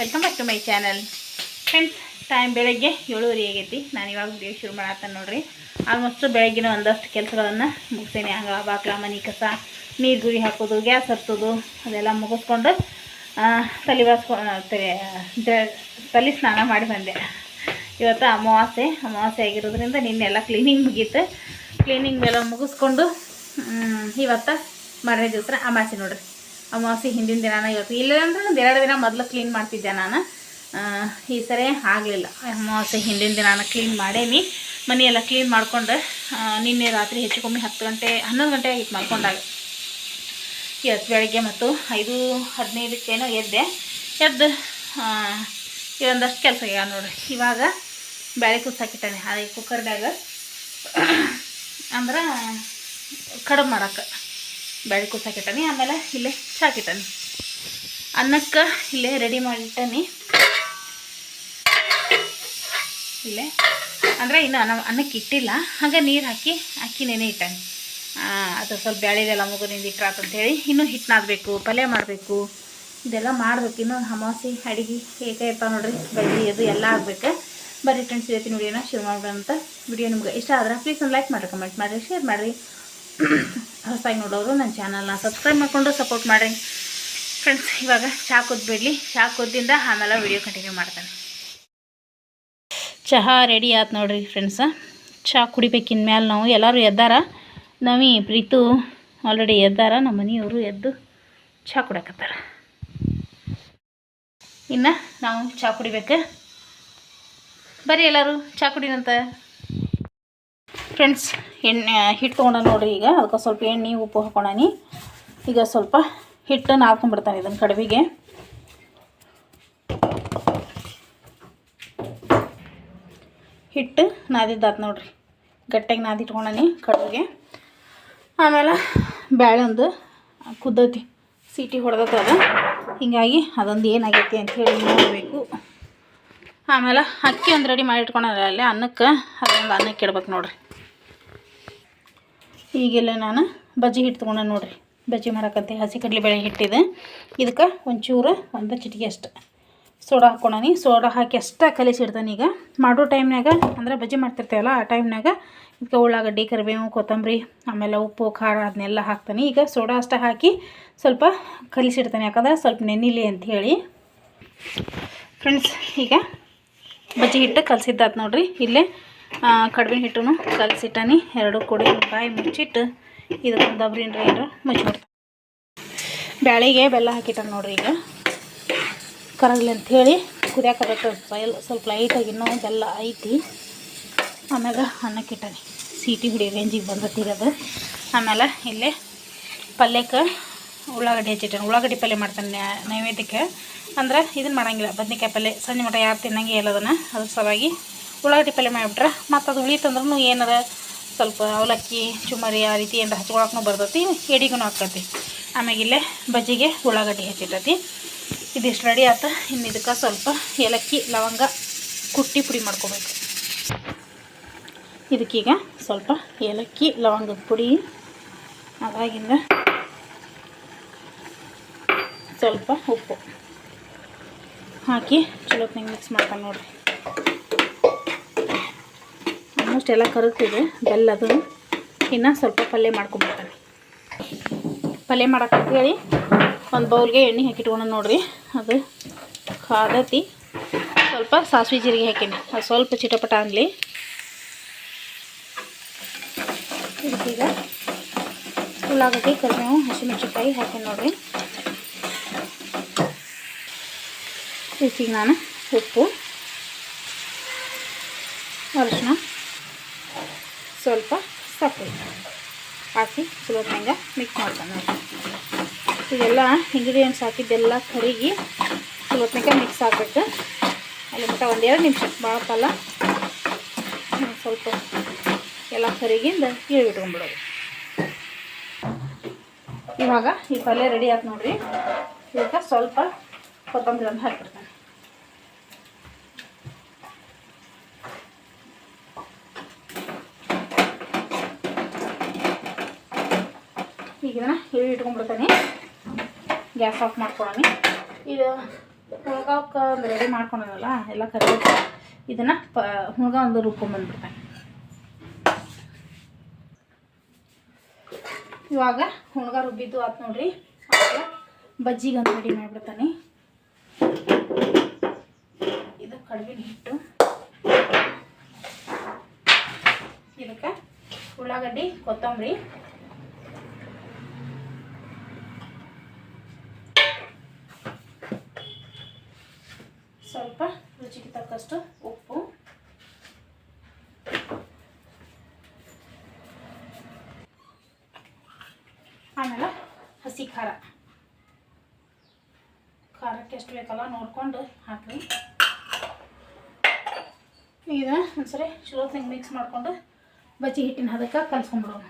Welcome back to my channel. Friends, time ಬೆಳಗ್ಗೆ 7:30 ಆಗೈತಿ. ನಾನು ಇವಾಗ ವಿಡಿಯೋ ಶುರು ಮಾಡತ್ತೇನೆ ನೋಡ್ರಿ. ಆಲ್ಮೋಸ್ಟ್ ಬೆಳಗ್ಗಿನ ಒಂದಷ್ಟು ಕೆಲಸಗಳನ್ನು ಮುಗಿಸ್ತೇನೆ. ಹಂಗೆ ಬಾಕ್ಲ ಮನೆ ಕಸ, ನೀರು ಗುರಿ ಹಾಕೋದು, ಗ್ಯಾಸ್ ಹಚ್ಚೋದು ಅದೆಲ್ಲ ಮುಗಿಸ್ಕೊಂಡು ತಲೆ ಸ್ನಾನ ಮಾಡಿ ಬಂದೆ. ಇವತ್ತು ಅಮಾವಾಸ್ಯೆ ಆಗಿರೋದ್ರಿಂದ ನಿನ್ನೆಲ್ಲ ಕ್ಲೀನಿಂಗ್ ಮುಗೀತು. ಕ್ಲೀನಿಂಗ್ ಎಲ್ಲ ಮುಗಿಸ್ಕೊಂಡು ಇವತ್ತು ಮರನೇ ದಿವಸ ಅಮಾವಾಸ್ಯೆ ನೋಡ್ರಿ. ಅಮಾವಾಸ್ಯೆ ಹಿಂದಿನ ದಿನಾನ ಇವತ್ತು, ಇಲ್ಲ ಅಂದ್ರೆ ಒಂದು 2 ದಿನ ಮೊದಲು ಕ್ಲೀನ್ ಮಾಡ್ತಿದ್ದೆ ನಾನು. ಈ ಸರಿ ಆಗಲಿಲ್ಲ. ಅಮಾವಾಸ್ಯೆ ಹಿಂದಿನ ದಿನಾನ ಕ್ಲೀನ್ ಮಾಡೇನಿ. ಮನೆಯೆಲ್ಲ ಕ್ಲೀನ್ ಮಾಡ್ಕೊಂಡು ನಿನ್ನೆ ರಾತ್ರಿ ಹೆಚ್ಚು ಕಮ್ಮಿ 10 ಗಂಟೆ 11 ಗಂಟೆ ಆಗಿತ್ತು ಮಲ್ಕೊಂಡಾಗ. ಇವತ್ತು ಬೆಳಗ್ಗೆ ಮತ್ತು 5:15 ಎದ್ದು ಇದೊಂದಷ್ಟು ಕೆಲಸ ಆಗ್ಯಾವ ನೋಡ್ರಿ. ಇವಾಗ ಬೇಳೆ ಕುದಿಸಾಕಿಟ್ಟಾನೆ. ಅದೇ ಕುಕ್ಕರ್ದಾಗ ಅಂದ್ರೆ ಕಡುಬು ಮಾಡೋಕ್ಕೆ ಬೇಳೆ ಕುದಿಸಾಕಿಟ್ಟಾನೆ. ಆಮೇಲೆ ಇಲ್ಲೇ ಚಾಕಿಟ್ಟಾನೆ. ಅನ್ನಕ್ಕೆ ಇಲ್ಲೇ ರೆಡಿ ಮಾಡಿಟ್ಟಾನೆ. ಇಲ್ಲೇ ಅಂದರೆ ಇನ್ನು ಅನ್ನಕ್ಕೆ ಇಟ್ಟಿಲ್ಲ, ಹಾಗೆ ನೀರು ಹಾಕಿ ಅಕ್ಕಿ ನೆನೆ ಇಟ್ಟಾನೆ. ಅದು ಸ್ವಲ್ಪ ಬ್ಯಾಳೆದೆಲ್ಲ ಮುಗಿದಿಂದ ಇಟ್ರಾತಂತೇಳಿ ಇನ್ನೂ ಹಿಟ್ಟು ನಾದಬೇಕು, ಪಲ್ಯ ಮಾಡಬೇಕು, ಇದೆಲ್ಲ ಮಾಡಬೇಕು. ಇನ್ನೂ ಅಮಾವಾಸ್ಯೆ ಅಡುಗೆ ಹೇಗೆ ಇರ್ತಾವೆ ನೋಡ್ರಿ. ಬೆಳ್ಳಿ ಅದು ಎಲ್ಲ ಆಗಬೇಕು. ಬರೀ ಫ್ರೆಂಡ್ಸ್, ಇವತ್ತಿನ ವಿಡಿಯೋನ ಶುರು ಮಾಡೋಣ. ವಿಡಿಯೋ ನಿಮ್ಗೆ ಇಷ್ಟ ಆದ್ರೆ ಪ್ಲೀಸ್ ಒಂದು ಲೈಕ್ ಮಾಡಿರಿ, ಕಮೆಂಟ್ ಮಾಡಿರಿ, ಶೇರ್ ಮಾಡಿರಿ. ಹೊಸದಾಗಿ ನೋಡೋರು ನನ್ನ ಚಾನಲ್ನ ಸಬ್ಸ್ಕ್ರೈಬ್ ಮಾಡಿಕೊಂಡು ಸಪೋರ್ಟ್ ಮಾಡಿರಿ ಫ್ರೆಂಡ್ಸ್. ಇವಾಗ ಚಹಾ ಕುದ್ಬಿಡಲಿ. ಚಹಾ ಕುದ್ದಿಂದ ಆಮೇಲೆ ವಿಡಿಯೋ ಕಂಟಿನ್ಯೂ ಮಾಡ್ತಾನೆ. ಚಹಾ ರೆಡಿ ಆಯ್ತು ನೋಡ್ರಿ ಫ್ರೆಂಡ್ಸ. ಚಹಾ ಕುಡಿಬೇಕಿನ ಮೇಲೆ ನಾವು ಎಲ್ಲರೂ ಎದ್ದಾರ. ನವಿ ಪ್ರೀತು ಆಲ್ರೆಡಿ ಎದ್ದಾರ. ನಮ್ಮ ಮನೆಯವರು ಎದ್ದು ಚಹಾ ಕುಡಿಯಕತ್ತಾರ. ಇನ್ನು ನಾವು ಚಹಾ ಕುಡಿಬೇಕು. ಬರ್ರಿ ಎಲ್ಲರೂ ಚಹಾ ಕುಡಿನಂತ ಫ್ರೆಂಡ್ಸ್. ಹಿಟ್ಟು ತೊಗೊಂಡ ನೋಡ್ರಿ. ಈಗ ಅದಕ್ಕೆ ಸ್ವಲ್ಪ ಎಣ್ಣೆ ಉಪ್ಪು ಹಾಕೊಂಡಾನಿ. ಈಗ ಸ್ವಲ್ಪ ಹಿಟ್ಟು ನಾದ್ಕೊಂಡ್ಬಿಡ್ತಾನೆ ಇದನ್ನು ಕಡುಬಿಗೆ. ಹಿಟ್ಟು ನಾದಿದ್ದಾತು ನೋಡ್ರಿ. ಗಟ್ಟಿಗೆ ನಾದಿಟ್ಕೊಂಡಾನಿ ಕಡುಬಿಗೆ. ಆಮೇಲೆ ಬ್ಯಾಳೆ ಒಂದು ಕುದ್ದೈತಿ, ಸೀಟಿ ಹೊಡೆದದ. ಹೀಗಾಗಿ ಅದೊಂದು ಏನಾಗೈತಿ ಅಂಥೇಳಿ ನೋಡಬೇಕು. ಆಮೇಲೆ ಅಕ್ಕಿ ಒಂದು ರೆಡಿ ಮಾಡಿ ಇಟ್ಕೊಂಡಲ್ಲ ಅಲ್ಲೇ ಅನ್ನಕ್ಕೆ, ಅದೊಂದು ಅನ್ನಕ್ಕೆ ಇಡ್ಬೇಕು ನೋಡ್ರಿ. ಈಗೆಲ್ಲ ನಾನು ಬಜ್ಜಿ ಹಿಟ್ಟು ತೊಗೊಂಡೆ ನೋಡ್ರಿ. ಬಜ್ಜಿ ಮಾಡೋಕ್ಕಂತೆ ಹಸಿ ಕಡಲೆಬೇಳೆ ಹಿಟ್ಟಿದೆ. ಇದಕ್ಕೆ ಒಂಚೂರು ಒಂದು ಚಿಟಿಕೆ ಅಷ್ಟು ಸೋಡಾ ಹಾಕ್ಕೊಂಡಾನಿ. ಸೋಡಾ ಹಾಕಿ ಅಷ್ಟೇ ಕಲಿಸಿಡ್ತಾನೆ. ಈಗ ಮಾಡೋ ಟೈಮ್ನಾಗ ಅಂದ್ರೆ ಬಜ್ಜಿ ಮಾಡ್ತಿರ್ತೇವಲ್ಲ ಆ ಟೈಮ್ನಾಗ ಇದಕ್ಕೆ ಉಳ್ಳಾಗಡ್ಡಿ, ಕರಿಬೇವು, ಕೊತ್ತಂಬರಿ, ಆಮೇಲೆ ಉಪ್ಪು, ಖಾರ ಅದನ್ನೆಲ್ಲ ಹಾಕ್ತಾನೆ. ಈಗ ಸೋಡಾ ಅಷ್ಟೇ ಹಾಕಿ ಸ್ವಲ್ಪ ಕಲಿಸಿಡ್ತಾನೆ, ಯಾಕಂದ್ರೆ ಸ್ವಲ್ಪ ನೆನಿಲಿ ಅಂಥೇಳಿ ಫ್ರೆಂಡ್ಸ್. ಈಗ ಬಜ್ಜಿ ಹಿಟ್ಟು ಕಲಸಿದ್ದಾತು ನೋಡ್ರಿ. ಇಲ್ಲೇ ಕಡುಬಿನ ಹಿಟ್ಟು ಕಲಸಿಟ್ಟಾನಿ. 2 ಕೂಡಿ ಬಾಯಿ ಮುಚ್ಚಿಟ್ಟು ಇದಕ್ಕೊಂದು ದಬ್ರಿನ ಏನಾರ ಮುಚ್ಚಿಬಿಡ್ತಾನೆ. ಬ್ಯಾಳೆಗೆ ಬೆಲ್ಲ ಹಾಕಿಟ್ಟಾನೆ ನೋಡ್ರಿ. ಈಗ ಕರಗಲಿ ಅಂಥೇಳಿ ಕುದಿಯಾಕಬೇಕು. ಸ್ವಲ್ಪ ಲೈಟಾಗಿ ಇನ್ನೂ ಬೆಲ್ಲ ಐತಿ. ಆಮೇಲೆ ಅನ್ನಕ್ಕೆ ಇಟ್ಟಾನೆ. ಸೀಟಿ ಹುಡಿ ರೇಂಜಿಗೆ ಬಂದತ್ತಿರೋದು. ಆಮೇಲೆ ಇಲ್ಲೇ ಪಲ್ಯಕ್ಕೆ ಉಳ್ಳಾಗಡ್ಡಿ ಹೆಚ್ಚಿಟ್ಟಾನೆ. ಉಳ್ಳಾಗಡ್ಡಿ ಪಲ್ಯ ಮಾಡ್ತಾನೆ ನೈವೇದ್ಯಕ್ಕೆ. ಅಂದ್ರೆ ಇದನ್ನು ಮಾಡೋಂಗಿಲ್ಲ, ಬದ್ನಿಕಾಯಿ ಪಲ್ಯ ಸಂಜೆ ಮಟ ಯಾರು ತಿನ್ನಂಗೆ ಎಲ್ಲದನ್ನು. ಅದ್ರ ಸಲುವಾಗಿ ಉಳ್ಳಾಗಡ್ಡಿ ಪಲ್ಯ ಮಾಡಿಬಿಟ್ರೆ ಮತ್ತು ಅದು ಉಳಿತಂದ್ರೂ ಏನಾರ ಸ್ವಲ್ಪ ಅವಲಕ್ಕಿ, ಚುಮ್ಮರಿ ಆ ರೀತಿ ಏನಾರ ಹಚ್ಕೊಳಕ್ಕೂ ಬರ್ತೈತಿ, ಎಡಿಗೂ ಹಾಕತಿ. ಆಮೇಲೆ ಇಲ್ಲೇ ಬಜ್ಜಿಗೆ ಉಳ್ಳಾಗಡ್ಡಿ ಹೆಚ್ಚಿಟ್ಟತಿ. ಇದಿಷ್ಟು ರೆಡಿ ಆಯ್ತು. ಇನ್ನು ಇದಕ್ಕೆ ಸ್ವಲ್ಪ ಏಲಕ್ಕಿ, ಲವಂಗ ಕುಟ್ಟಿ ಪುಡಿ ಮಾಡ್ಕೋಬೇಕು. ಇದಕ್ಕೀಗ ಸ್ವಲ್ಪ ಏಲಕ್ಕಿ, ಲವಂಗದ ಪುಡಿ, ಅದಾಗಿಂದ ಸ್ವಲ್ಪ ಉಪ್ಪು ಹಾಕಿ ಚಲೋತ್ನಾಗ ಮಿಕ್ಸ್ ಮಾಡ್ಕೊಂಡು ನೋಡ್ರಿ. ಆಲ್ಮೋಸ್ಟ್ ಎಲ್ಲ ಕರಗ್ತಿದೆ ಬೆಲ್ಲದು. ಇನ್ನು ಸ್ವಲ್ಪ ಪಲ್ಯ ಮಾಡ್ಕೊಂಬಿಡ್ತಾನೆ. ಪಲ್ಯ ಮಾಡೋಕ್ಕಂತೇಳಿ ಒಂದು ಬೌಲ್ಗೆ ಎಣ್ಣೆ ಹಾಕಿಟ್ಕೊಂಡು ನೋಡ್ರಿ. ಅದು ಕಾದತಿ. ಸ್ವಲ್ಪ ಸಾಸಿವೆ ಜೀರಿಗೆ ಹಾಕೀನಿ, ಅದು ಸ್ವಲ್ಪ ಚಿಟಪಟ ಆಗಲಿ. ಇದಕ್ಕೀಗ ಉಳ್ಳಾಗಡ್ಡಿ, ಕರಿಬೇವು, ಹಸಿಮೆಣಸಿನ್ಕಾಯಿ ಹಾಕೀನಿ ನೋಡ್ರಿ. ಇದಕ್ಕೀಗ ನಾನು ಉಪ್ಪು, ಅರಿಶಿನ, ಸ್ವಲ್ಪ ಸಕ್ಕರೆ ಹಾಕಿ ಚಲೋತ್ನಾಗ ಮಿಕ್ಸ್ ಮಾಡ್ತಾನೆ ನೋಡ್ರಿ. ಇದೆಲ್ಲ ಇಂಗ್ರೀಡಿಯೆಂಟ್ಸ್ ಹಾಕಿದ್ದೆಲ್ಲ ಕರಿಗಿ ಚಲೋತ್ನಾಗ ಮಿಕ್ಸ್ ಆಗಬೇಕು. ಅಲ್ಲಿ ಮಟ್ಟ 1-2 ನಿಮಿಷ, ಭಾಳ ಸ್ವಲ್ಪ ಎಲ್ಲ ಕರಿಗಿಂದ ಇಳಿಬಿಟ್ಕೊಂಡ್ಬಿಡೋದು. ಇವಾಗ ಈ ಪಲ್ಯ ರೆಡಿ ಆಯ್ತು ನೋಡ್ರಿ. ಇದಕ್ಕೆ ಸ್ವಲ್ಪ ಕೊತ್ತಂಬರಿ ಒಂದು ಹಾಕಿಬಿಡ್ತಾನೆ. ಈಗ ಇದನ್ನು ಇಟ್ಕೊಂಡ್ಬಿಡ್ತಾನೆ. ಗ್ಯಾಸ್ ಆಫ್ ಮಾಡ್ಕೊಳ್ಳೋಣ. ಇದು ಹುಳ್ಗಾಕ್ಕೆ ಒಂದು ರೆಡಿ ಮಾಡ್ಕೊಂಡಲ್ಲ ಎಲ್ಲ ಕರಿಬೇಕು. ಇದನ್ನು ಹುಳ್ಗ ಒಂದು ರುಬ್ಕೊಂಡ್ಬಂದ್ಬಿಡ್ತಾನೆ. ಇವಾಗ ಹುಣ್ಗ ರುಬ್ಬಿದ್ದು ಆಯ್ತು ನೋಡ್ರಿ. ಆಮೇಲೆ ಬಜ್ಜಿಗಂತ ರೆಡಿ ಮಾಡಿಬಿಡ್ತಾನೆ. ಇದು ಕಡುಬಿನ ಹಿಟ್ಟು, ಇದಕ್ಕೆ ಉಳ್ಳಾಗಡ್ಡಿ, ಕೊತ್ತಂಬರಿ, ಸ್ವಲ್ಪ ರುಚಿಗೆ ತಕ್ಕಷ್ಟು ಉಪ್ಪು, ಆಮೇಲೆ ಹಸಿ ಖಾರಕ್ಕೆ ಎಷ್ಟು ಬೇಕಲ್ಲ ನೋಡ್ಕೊಂಡು ಹಾಕಿ. ಈಗ ಒಂದ್ಸರಿ ಚಲೋ ಮಿಕ್ಸ್ ಮಾಡಿಕೊಂಡು ಬಜ್ಜಿ ಹಿಟ್ಟಿನ ಹದಕ್ಕೆ ಕಲಿಸ್ಕೊಂಡ್ಬಿಡೋಣ.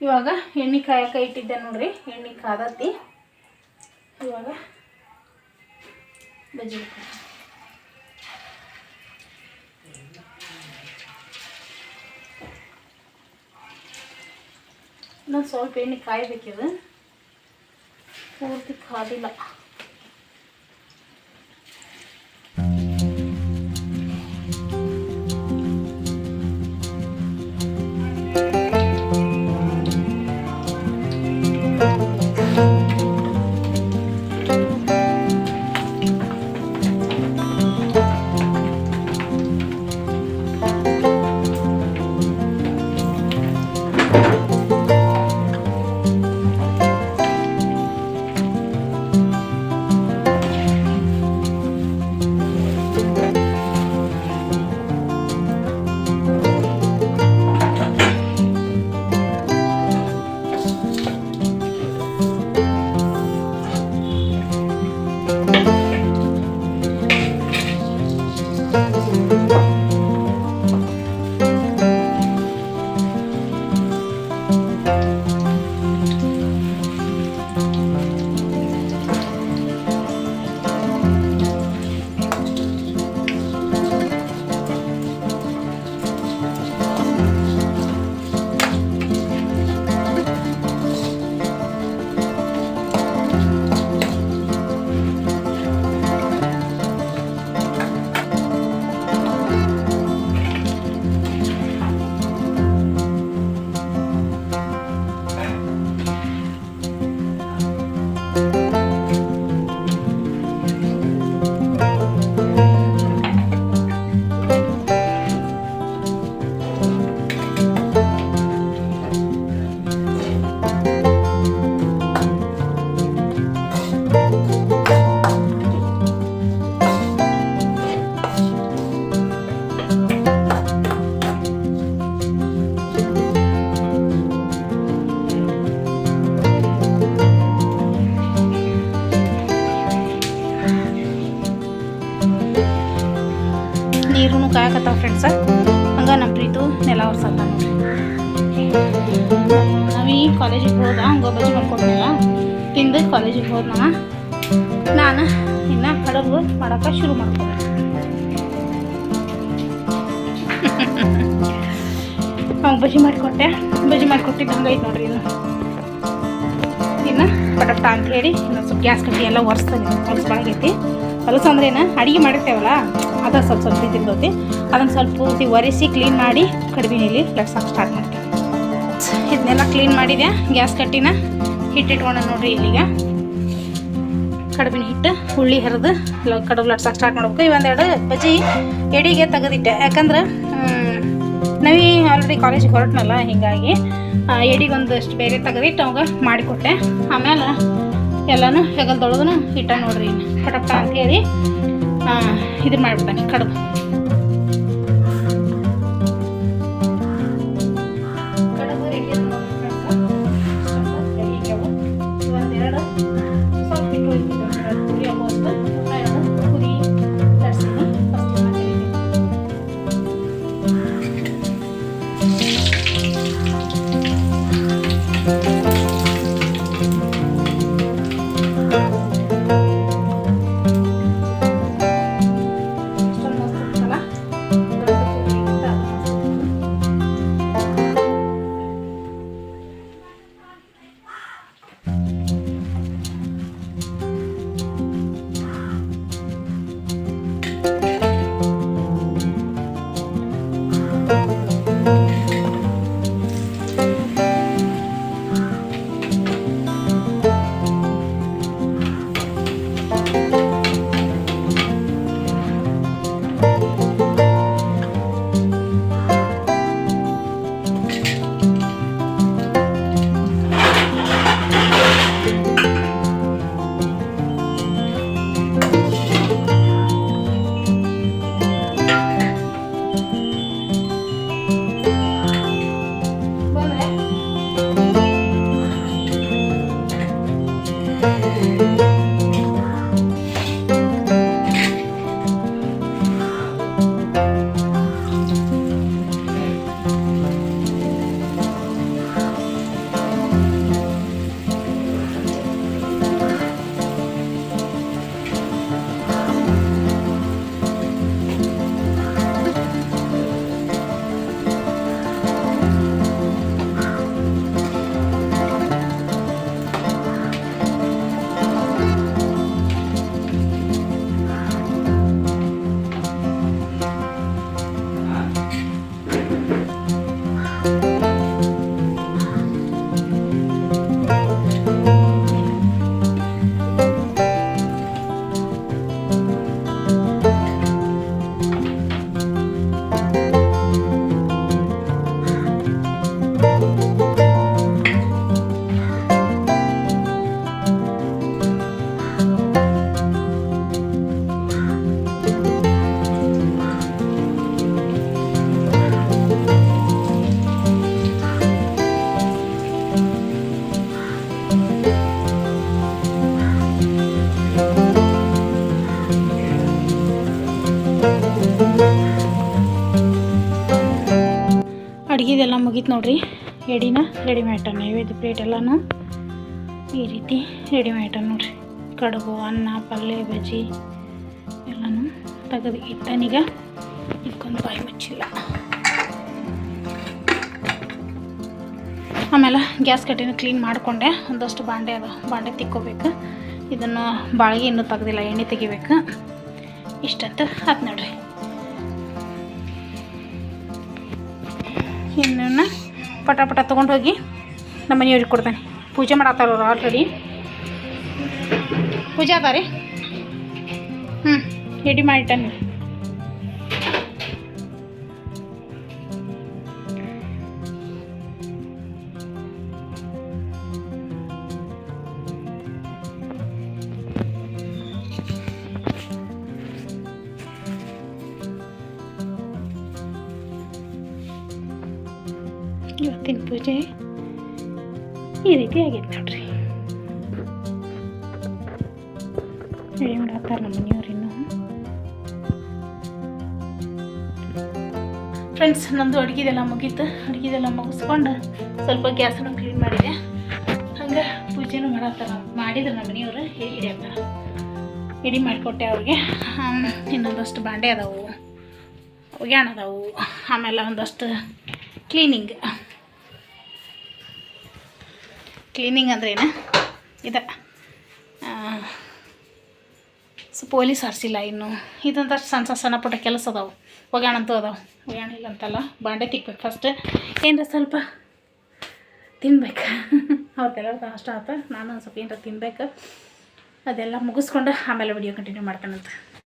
ಇವಾಗ ಎಣ್ಣೆ ಕಾಯಕ್ಕೆ ಇಟ್ಟಿದ್ದೆ ನೋಡ್ರಿ. ಎಣ್ಣೆ ಕಾದತ್ತಿ. ಇವಾಗ ಬಜ್ಜಿ ಇನ್ನೊಂದು ಸ್ವಲ್ಪ ಎಣ್ಣೆ ಕಾಯಬೇಕಿದು, ಪೂರ್ತಿ ಕಾದಿಲ್ಲ. ನೀರು ಕಾಯಕತ್ತಾವ ಫ್ರೆಂಡ್ಸ. ಹಂಗೆ ನಮ್ಮ ಪ್ರೀತು ನೆಲ ಒರ್ಸತ್ತ ನೋಡ್ರಿ. ನವಿ ಕಾಲೇಜಿಗೆ ಹೋದ, ಹಂಗೆ ಬಜ್ಜಿ ಮಾಡ್ಕೊಟ್ನಲ್ಲ ತಿಂದು ಕಾಲೇಜಿಗೆ ಹೋದ. ನಾನು ಇನ್ನು ಕಡುಬು ಮಾಡೋಕೆ ಶುರು ಮಾಡ್ಕೊಂಡೆ. ಅವ್ನು ಬಜ್ಜಿ ಮಾಡಿಕೊಟ್ಟೆ. ಬಜ್ಜಿ ಮಾಡಿಕೊಟ್ಟಿದ್ದು ಹಂಗೈತೆ ನೋಡ್ರಿ. ಇದು ಇನ್ನು ಪಟಪಟ ಅಂತ ಹೇಳಿ ಇನ್ನೊಂದು ಸ್ವಲ್ಪ ಗ್ಯಾಸ್ ಕಟ್ಟಿ ಎಲ್ಲ ಒರೆಸ್ತಾನೆ. ಹೊಲಸು ಹೊಲಸು ಅಂದ್ರೇನು ಅಡುಗೆ ಮಾಡಿರ್ತೇವಲ್ಲ ಅದು ಸ್ವಲ್ಪ ಇದ್ದಿರ್ತೈತಿ. ಅದನ್ನು ಸ್ವಲ್ಪ ಪೂರ್ತಿ ಒರೆಸಿ ಕ್ಲೀನ್ ಮಾಡಿ ಕಡುಬಿನಲ್ಲಿ ಲಟ್ಸಕ್ಕೆ ಸ್ಟಾರ್ಟ್ ಮಾಡ್ತೀವಿ. ಇದನ್ನೆಲ್ಲ ಕ್ಲೀನ್ ಮಾಡಿದೆ. ಗ್ಯಾಸ್ ಕಟ್ಟಿನ ಹಿಟ್ಟಿಟ್ಕೊಂಡ ನೋಡ್ರಿ. ಇಲ್ಲಿಗ ಕಡುಬಿನ ಹಿಟ್ಟು ಹುಳ್ಳಿ ಹರಿದು ಕಡುಬು ಲಟ್ಸಕ್ಕೆ ಸ್ಟಾರ್ಟ್ ಮಾಡ್ಬೇಕು. ಇವೊಂದೆರಡು ಬಜ್ಜಿ ಎಡಿಗೆ ತೆಗೆದಿಟ್ಟೆ, ಯಾಕಂದ್ರೆ ನವಿ ಆಲ್ರೆಡಿ ಕಾಲೇಜಿಗೆ ಹೊರಟ್ನಲ್ಲ, ಹೀಗಾಗಿ ಎಡಿಗೊಂದಷ್ಟು ಬೇರೆ ತೆಗೆದಿಟ್ಟು ಅವಾಗ ಮಾಡಿಕೊಟ್ಟೆ. ಆಮೇಲೆ ಎಲ್ಲನೂ ಹೆಗಲ್ ತೊಳೆದು ಇಟ್ಟ ನೋಡ್ರಿ. ಪಟಪಟ ಅಂತೇಳಿ ಇದನ್ನು ಮಾಡಿಬಿಡ್ತಾನೆ ಕಡುಬು. ಅಡುಗೆದೆಲ್ಲ ಮುಗೀತು ನೋಡ್ರಿ. ಎಡಿನ ರೆಡಿ ಮಾಡಿಟ್ಟ, ನೈವೇದ್ಯ ಪ್ಲೇಟ್ ಎಲ್ಲನೂ ಈ ರೀತಿ ರೆಡಿ ಮಾಡಿಟ್ಟ ನೋಡ್ರಿ. ಕಡುಬು, ಅನ್ನ, ಪಲ್ಯ, ಬಜ್ಜಿ ಎಲ್ಲನೂ ತೆಗೆದು ಇಟ್ಟನೀಗ. ಇದಕ್ಕೊಂದು ಬಾಯಿ ಮುಚ್ಚಿಲ್ಲ. ಆಮೇಲೆ ಗ್ಯಾಸ್ ಕಟ್ಟಿನ ಕ್ಲೀನ್ ಮಾಡಿಕೊಂಡೆ. ಒಂದಷ್ಟು ಬಾಂಡೆ ಅದ, ಬಾಂಡೆ ತಿಕ್ಕೋಬೇಕು. ಇದನ್ನು ಬಾಳಿಗೆ ಇನ್ನೂ ತೆಗೆದಿಲ್ಲ, ಎಣ್ಣೆ ತೆಗಿಬೇಕು. ಇಷ್ಟಂತ ಅದು ನೋಡ್ರಿ. ಇನ್ನೂ ಪಟ ತೊಗೊಂಡು ಹೋಗಿ ನಮ್ಮ ಮನೆಯವ್ರಿಗೆ ಕೊಡ್ತಾನೆ. ಪೂಜೆ ಮಾಡತ್ತಾರವ್ರು ಆಲ್ರೆಡಿ. ಪೂಜೆ ಅದ ರೀ. ರೆಡಿ ಮಾಡಿಟ್ಟಾನೆ. ಇವತ್ತಿನ ಪೂಜೆ ಈ ರೀತಿ ಆಗೈತೆ ನೋಡ್ರಿ. ರೆಡಿ ಮಾಡತ್ತಾರ ನಮ್ಮ ಮನೆಯವ್ರು. ಇನ್ನೂ ಫ್ರೆಂಡ್ಸ್, ನಂದು ಅಡುಗೆದೆಲ್ಲ ಮುಗೀತು. ಅಡುಗೆದೆಲ್ಲ ಮುಗಿಸ್ಕೊಂಡು ಸ್ವಲ್ಪ ಗ್ಯಾಸನ್ನು ಕ್ಲೀನ್ ಮಾಡಿದೆ. ಹಂಗೆ ಪೂಜೆನೂ ಮಾಡತ್ತಾರ. ಮಾಡಿದ್ರು ನಮ್ಮ ಮನೆಯವರು ಹಿಡಿಯತ್ತಾರ. ಎಡಿ ಮಾಡಿಕೊಟ್ಟೆ ಅವ್ರಿಗೆ. ಇನ್ನೊಂದಷ್ಟು ಬಾಂಡೆ ಅದಾವು, ಒಗ್ಯಾಣ ಅದಾವು. ಆಮೇಲೆ ಒಂದಷ್ಟು ಕ್ಲೀನಿಂಗ್ ಅಂದ್ರೇನು ಇದು ಪೊಲೀಸ್ ಹರಿಸಿಲ್ಲ ಇನ್ನು. ಇದೊಂದಷ್ಟು ಸಣ್ಣ ಪುಟ್ಟ ಕೆಲಸ ಅದಾವೆ. ಒಗ್ಯಾಣಂತೂ ಅದಾವೆ. ಒಗ್ಯಾಣ ಇಲ್ಲ ಅಂತಲ್ಲ, ಬಾಂಡೆ ತಿಕ್ಬೇಕು ಫಸ್ಟ್. ಏನರ ಸ್ವಲ್ಪ ತಿನ್ಬೇಕು. ಅವ್ರಿಗೆಲ್ಲ ಅಷ್ಟ ಆಯ್ತು. ನಾನು ಒಂದು ಸ್ವಲ್ಪ ಏನರ ತಿನ್ಬೇಕು. ಅದೆಲ್ಲ ಮುಗಿಸ್ಕೊಂಡು ಆಮೇಲೆ ವಿಡಿಯೋ ಕಂಟಿನ್ಯೂ ಮಾಡ್ತಾನಂತ.